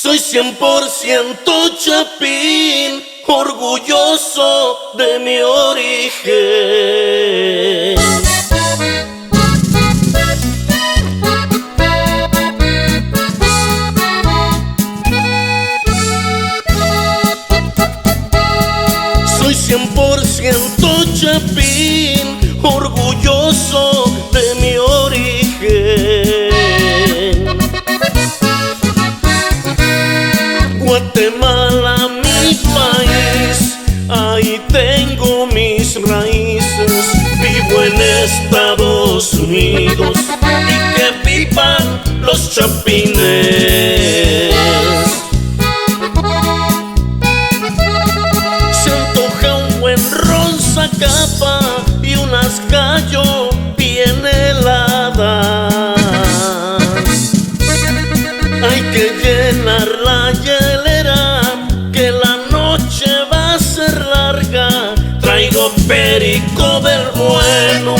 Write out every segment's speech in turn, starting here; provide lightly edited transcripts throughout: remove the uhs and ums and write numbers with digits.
Soy 100% chapín, orgulloso de mi origen. Soy 100% chapín, orgulloso de mi origen. Guatemala, mi país, ahí tengo mis raíces. Vivo en Estados Unidos y que vivan los chapines. Se antoja un buen ron Zacapa y unas gallo bien heladas. Hay que llenar la hielera, que la noche va a ser larga. Traigo perico del bueno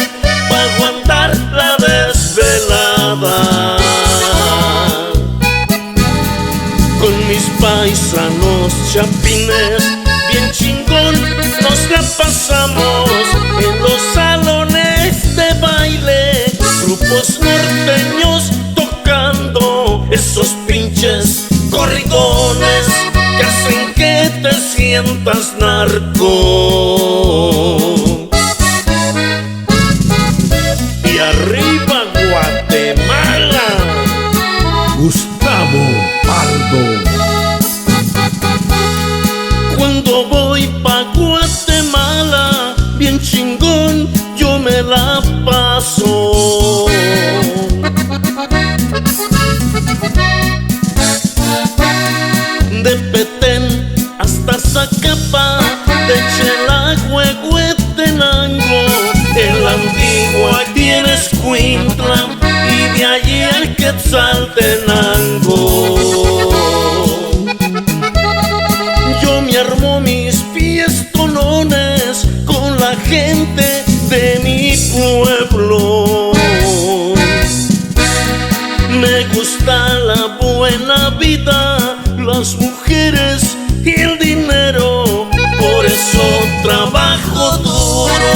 pa' aguantar la desvelada. Con mis paisanos chapines, bien chingón nos la pasamos en los salones de baile, grupos norteños tocando esos pinches corridones que hacen que te sientas narco. Y arriba Guatemala, Gustavo Pardo. cuando voy pa' Guatemala, bien chingón yo me la paso. De Petén hasta Zacapa, de Chelagüe, Huetenango, en la Antigua tienes Escuintla y de allí al Quetzaltenango. Yo me armo mis fiestonones con la gente de mi pueblo. Me gusta la buena vida, las mujeres y el dinero. Por eso trabajo duro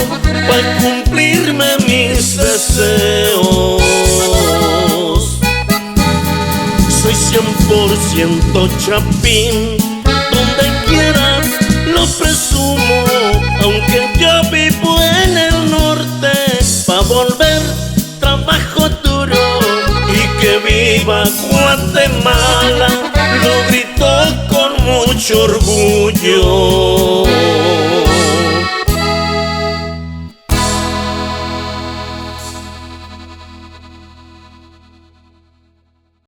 para cumplirme mis deseos. Soy 100% chapín, donde quiera lo presumo. Aunque yo vivo en el norte, pa' volver trabajo duro. Y que viva Guatemala, lo grito con mucho orgullo.